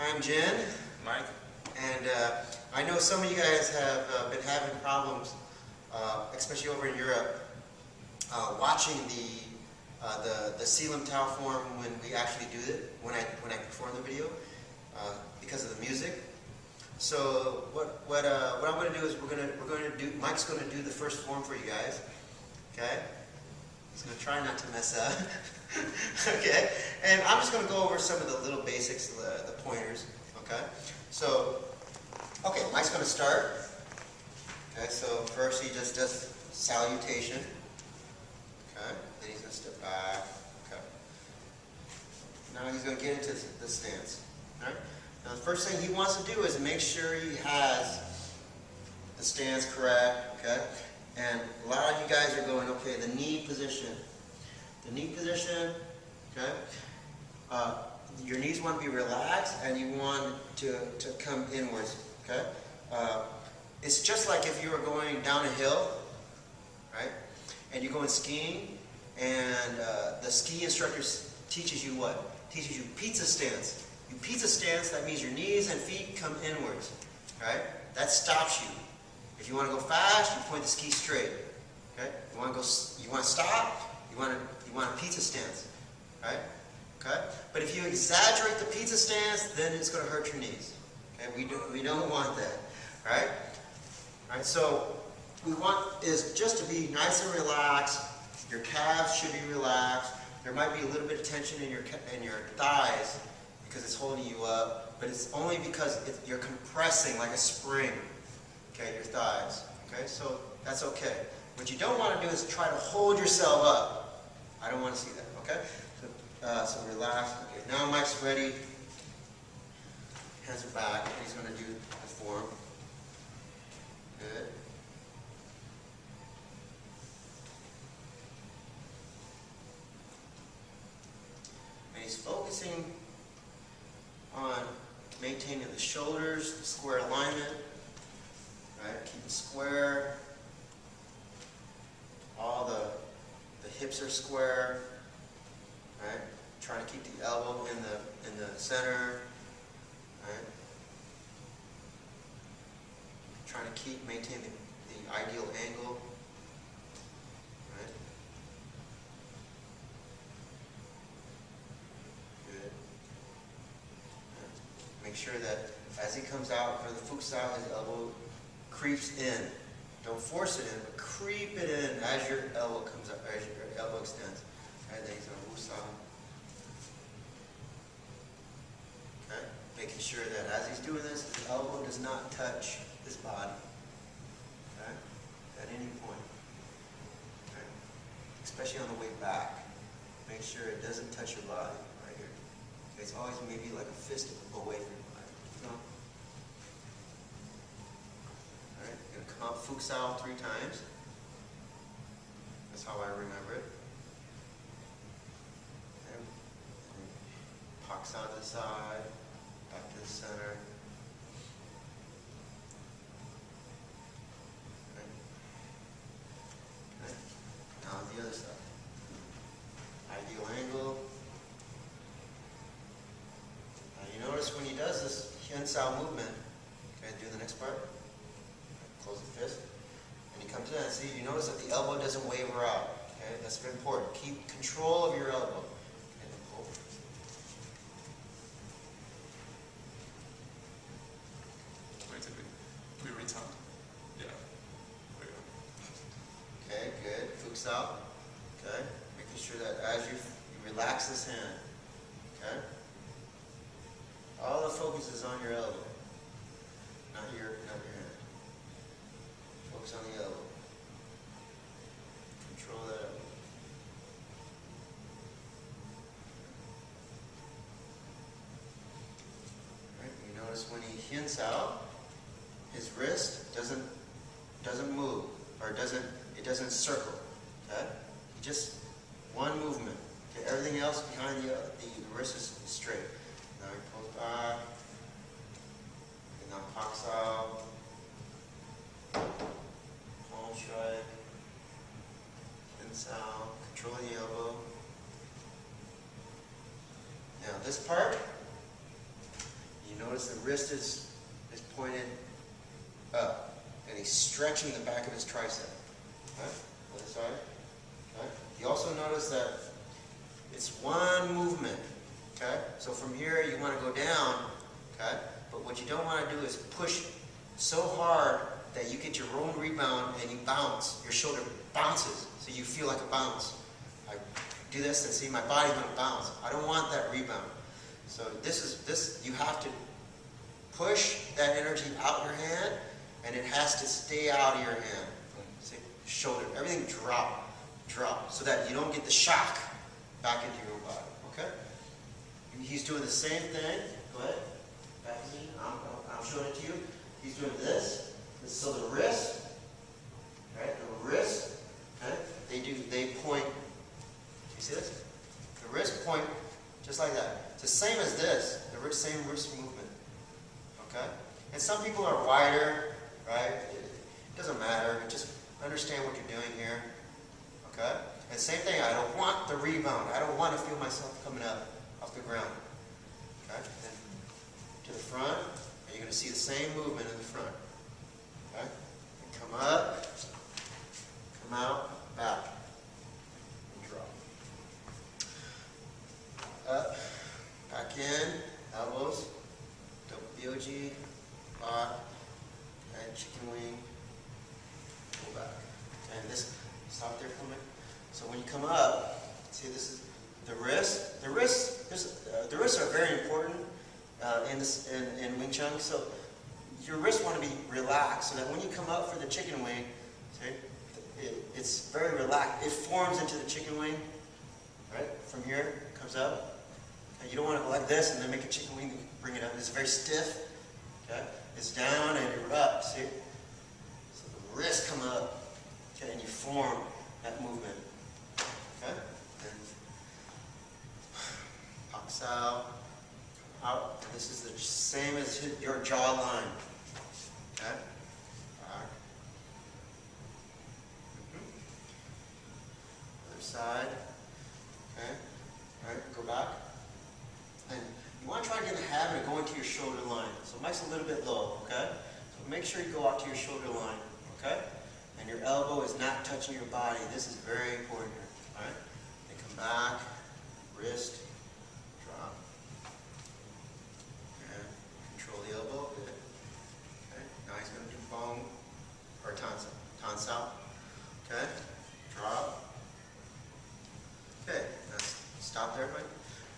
I'm Jen. Mike. And I know some of you guys have been having problems, especially over in Europe, watching the Siu Nim Tau form when we actually do it, when I perform the video, because of the music. So what I'm going to do is Mike's going to do the first form for you guys. Okay. He's going to try not to mess up. Okay. And I'm just going to go over some of the little basics, the pointers. Okay. So, okay, Mike's going to start. Okay. So first he just does salutation. Okay. Then he's going to step back. Okay. Now he's going to get into the stance. All right. Now the first thing he wants to do is make sure he has the stance correct. Okay. And a lot of you guys are going, okay, the knee position. The knee position, okay? Your knees want to be relaxed and you want to come inwards, okay? It's just like if you were going down a hill, right? And you're going skiing and the ski instructor teaches you what? Teaches you pizza stance. You pizza stance, that means your knees and feet come inwards, right? That stops you. If you want to go fast, you point the ski straight. Okay? You want to stop, you want a pizza stance. Right? Okay? But if you exaggerate the pizza stance, then it's going to hurt your knees. Okay? We don't want that. Right? Right? So we want is just to be nice and relaxed. Your calves should be relaxed. There might be a little bit of tension in your thighs because it's holding you up, but it's only because you're compressing like a spring. Okay, your thighs. Okay, so that's okay. What you don't want to do is try to hold yourself up. I don't want to see that. Okay, so relax. Okay, now Mike's ready. Hands are back. And he's going to do the form. Good. And he's focusing on maintaining the shoulders, the square alignment. Right, keep it square. All the hips are square. Right, trying to keep the elbow in the center. Right, trying to maintain the ideal angle. Right, good. Right. Make sure that as he comes out for the futsal, his elbow creeps in. Don't force it in, but creep it in as your elbow comes up, as your elbow extends. Right, then he's going to wusa. Okay, making sure that as he's doing this, his elbow does not touch his body. Okay, at any point. Okay, especially on the way back, make sure it doesn't touch your body right here. Okay, it's always maybe like a fist away from your body. No. Come up futsal 3 times. That's how I remember it. And pox out to the side, back to the center. Okay. Okay. Now the other side. Ideal angle. Now you notice when he does this Hyun-Sao movement, okay, do the next part. Close the fist, and he comes in. See, you notice that the elbow doesn't waver out. Okay, that's very important. Keep control of your elbow. Okay, pull. Wait a bit. We return. Yeah. There you go. Okay, good. Futsal. Okay, making sure that as you relax this hand. Okay. All the focus is on your elbow, not your hand. Focus on the elbow. Control that elbow. Right, you notice when he Hyun-Sao, his wrist doesn't move, or it doesn't circle. Okay? Just one movement. Okay? Everything else behind the wrist is straight. Now he pulls back. And now pops out. Strike, Hyun-Sao, controlling the elbow. Now this part, you notice the wrist is pointed up, and he's stretching the back of his tricep. Okay? Other side. Okay? You also notice that it's one movement. Okay? So from here you want to go down. Okay? But what you don't want to do is push so hard that you get your own rebound and you bounce. Your shoulder bounces, so you feel like a bounce. I do this and see my body's going to bounce. I don't want that rebound. So you have to push that energy out your hand, and it has to stay out of your hand. See, shoulder, everything drop, so that you don't get the shock back into your own body. Okay? He's doing the same thing. Go ahead. Back to me. I'm showing it to you. He's doing this. So the wrist, right? The wrist, okay? They point. You see this? The wrist point just like that. It's the same as this. The same wrist movement. Okay? And some people are wider, right? It doesn't matter. Just understand what you're doing here. Okay? And same thing, I don't want the rebound. I don't want to feel myself coming up off the ground. Okay? Then to the front, and you're going to see the same movement in the front. Okay? And come up, come out, back, and drop. Up, back in, elbows, double BOG, lock, and chicken wing, pull back. And this, stop there for a minute. So when you come up, see this is the wrist. The wrists are very important in Wing Chun. So your wrists want to be relaxed, so that when you come up for the chicken wing, see, it's very relaxed. It forms into the chicken wing, right? From here, it comes up. And you don't want to go like this and then make a chicken wing, bring it up. It's very stiff. Okay? It's down and you're up, see? So the wrists come up, okay, and you form that movement. Okay? And pops out. And this is the same as your jaw line. Okay? Back. Other side. Okay? Alright, go back. And you want to try to get in the habit of going to your shoulder line. So Mike's a little bit low, okay? So make sure you go out to your shoulder line, okay? And your elbow is not touching your body. This is very important here, all right? Then come back, wrist, drop. Okay, control the elbow, good. Okay, now he's going to do bong, or tansao, okay? Drop. Okay, now stop there, everybody.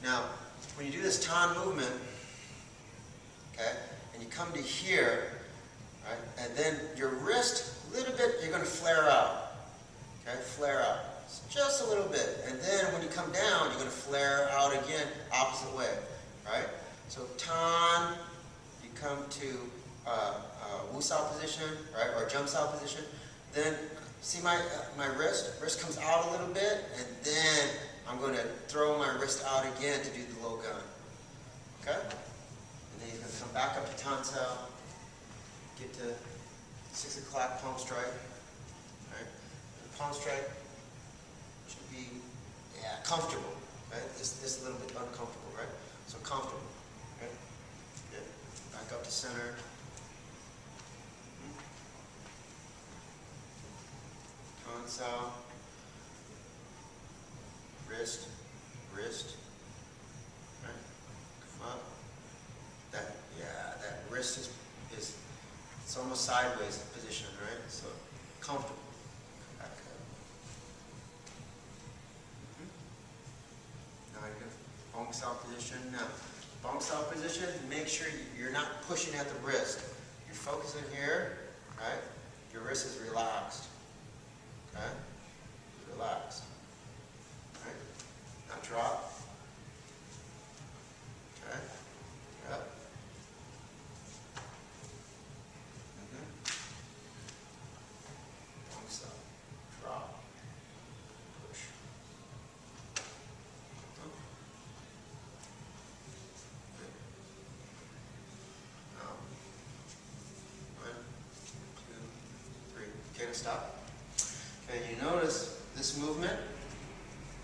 Now, when you do this tan movement, okay, and you come to here, right, and then your wrist, a little bit, you're going to flare out, okay, flare out, just a little bit, and then when you come down, you're going to flare out again, opposite way, right? So tan, you come to Wu Sao position, right, or jump Sao position, then see my wrist comes out a little bit, and then I'm going to throw my wrist out again to do the low gun. Okay? And then he's going to come back up to Tansao, get to 6 o'clock palm strike. Right? And palm strike should be comfortable. Right? This a little bit uncomfortable, right? So comfortable. Okay? Good. Back up to center. Tansao. Wrist, right? Come up. That wrist is it's almost sideways position, right? So comfortable. Back up. Now you're going to bong sao position. Now, bong sao position, make sure you're not pushing at the wrist. You're focusing here, right? Your wrist is relaxed. Okay? Relaxed. Right? Now drop. Okay? Up. Bong sao. Drop. Push. Good. Now, 1, 2, 3. Okay, to stop. Okay, you notice this movement.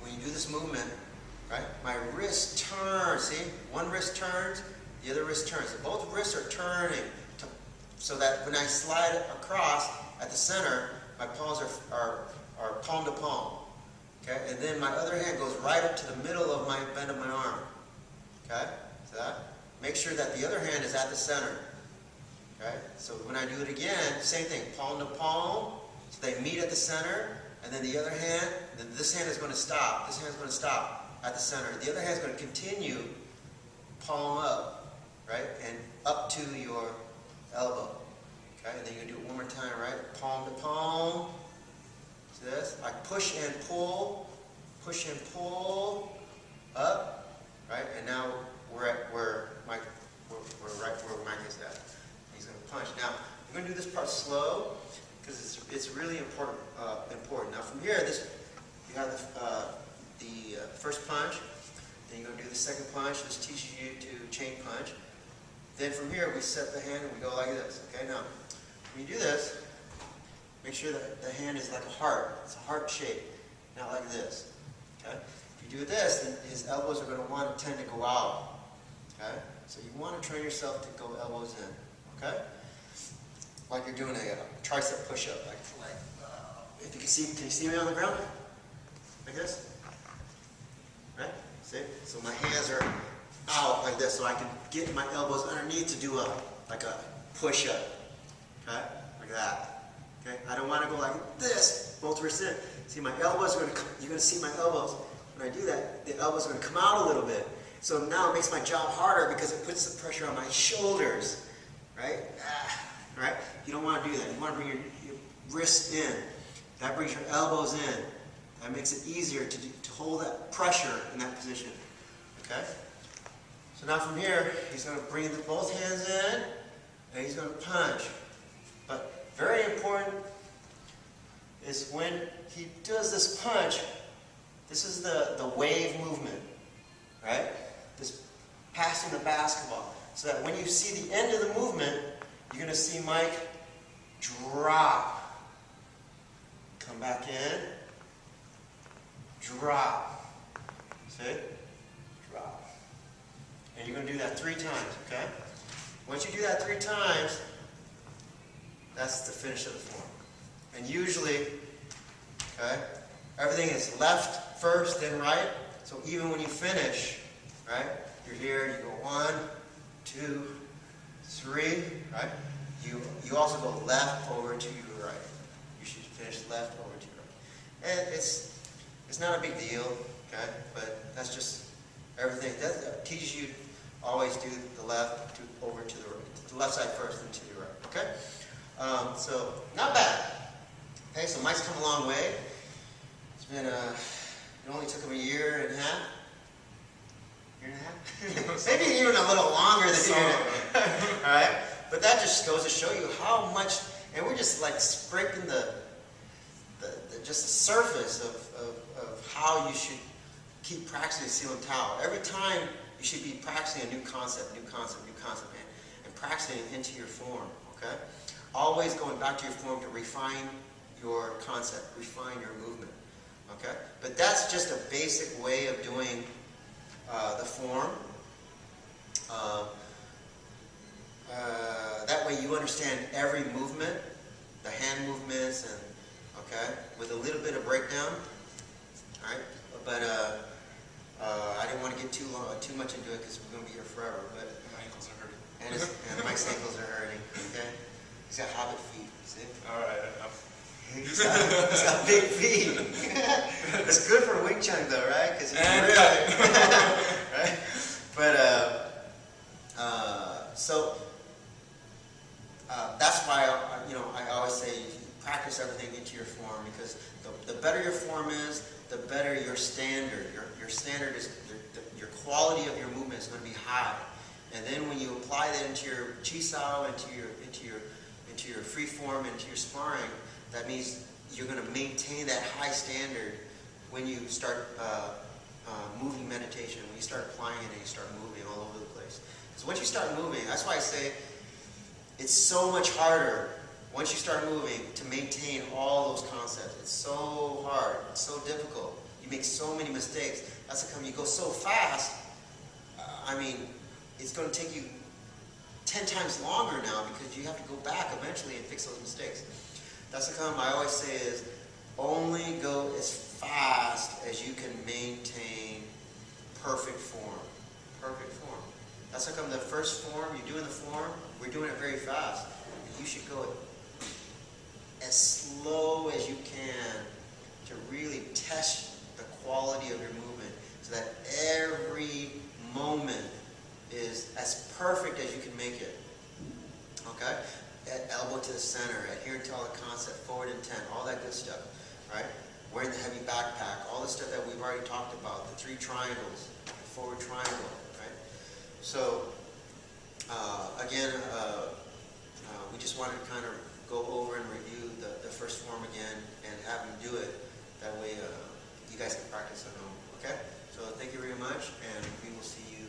When you do this movement, right, my wrist turns, see? One wrist turns, The other wrist turns. So both wrists are turning so that when I slide across at the center, my palms are palm to palm. Okay? And then my other hand goes right up to the middle of my bend of my arm. Okay? See that? Make sure that the other hand is at the center. Okay? So when I do it again, same thing. Palm to palm. So they meet at the center. And then the other hand, then this hand is going to stop. This hand is going to stop at the center. The other hand is going to continue palm up, right? And up to your elbow. Okay? And then you're going to do it one more time, right? Palm to palm. See this? Like push and pull, up, right? And now we're at where Mike, we're right where Mike is at. He's going to punch. Now, I'm going to do this part slow because it's really important. Now from here, you have the first punch. Then you're going to do the second punch. This teaches you to chain punch. Then from here, we set the hand and we go like this. Okay, now when you do this, make sure that the hand is like a heart. It's a heart shape, not like this. Okay? If you do this, then his elbows are going to tend to go out. Okay? So you want to train yourself to go elbows in. Okay? Like you're doing a tricep push-up. Like if you can you see me on the ground? Like this? Right? See? So my hands are out like this, so I can get my elbows underneath to do like a push-up. Okay? Like that. Okay? I don't want to go like this, both wrists in. See, my elbows are going to come, you're going to see my elbows. When I do that, the elbows are going to come out a little bit. So now it makes my job harder because it puts the pressure on my shoulders. Right? Right? You don't want to do that. You want to bring your wrists in. That brings your elbows in. That makes it easier to hold that pressure in that position. Okay? So now from here, he's going to bring both hands in, and he's going to punch. But very important is when he does this punch, this is the wave movement, right? This passing the basketball. So that when you see the end of the movement, you're going to see Mike drop. Come back in. Drop. See? Drop. And you're going to do that 3 times, okay? Once you do that 3 times, that's the finish of the form. And usually, okay, everything is left first, then right. So even when you finish, right, you're here, you go 1, 2, 3, right? You also go left over to your right. You should finish left over to your right. And it's not a big deal, okay? But that's just everything. That teaches you to always do the left over to the right. The left side first, then to the right, okay? So not bad. Okay, so Mike's come a long way. It's been it only took him a year and a half. Year and a half? Maybe even a little longer than a year. All right? But that just goes to show you how much, and we're just like scraping just the surface of how you should keep practicing Siu Nim Tau. Every time you should be practicing a new concept, and practicing it into your form, okay? Always going back to your form to refine your concept, refine your movement, okay? But that's just a basic way of doing the form. That way you understand every movement, the hand movements, and okay, with a little bit of breakdown. All right, but I didn't want to get too much into it because we're going to be here forever. But my ankles are hurting. And Mike's ankles are hurting. Okay, he's got hobbit feet. See? All right, enough. He's got big feet. It's good for Wing Chun though, right? Because right? But that's why I always say practice everything into your form, because the better your form is, the better your standard. Your standard is your quality of your movement is going to be high, and then when you apply that into your chi sao, into your free form, into your sparring, that means you're going to maintain that high standard when you start moving meditation, when you start applying it and you start moving all over the place. So once you start moving, that's why I say it's so much harder once you start moving to maintain all those concepts. It's so hard. It's so difficult. You make so many mistakes. That's how come you go so fast. I mean, it's going to take you 10 times longer now because you have to go back eventually and fix those mistakes. That's the comment I always say is only go as fast as you can maintain perfect form. Perfect form. That's how come the first form, you're doing the form, we're doing it very fast. And you should go as slow as you can to really test the quality of your movement so that every moment is as perfect as you can make it. Okay? Elbow to the center, adhere to all the concept, forward intent, all that good stuff. Right? Wearing the heavy backpack, all the stuff that we've already talked about, the 3 triangles, the forward triangle. Right? So, again, we just wanted to kind of go over and review the first form again and have them do it. That way you guys can practice at home. Okay? So thank you very much, and we will see you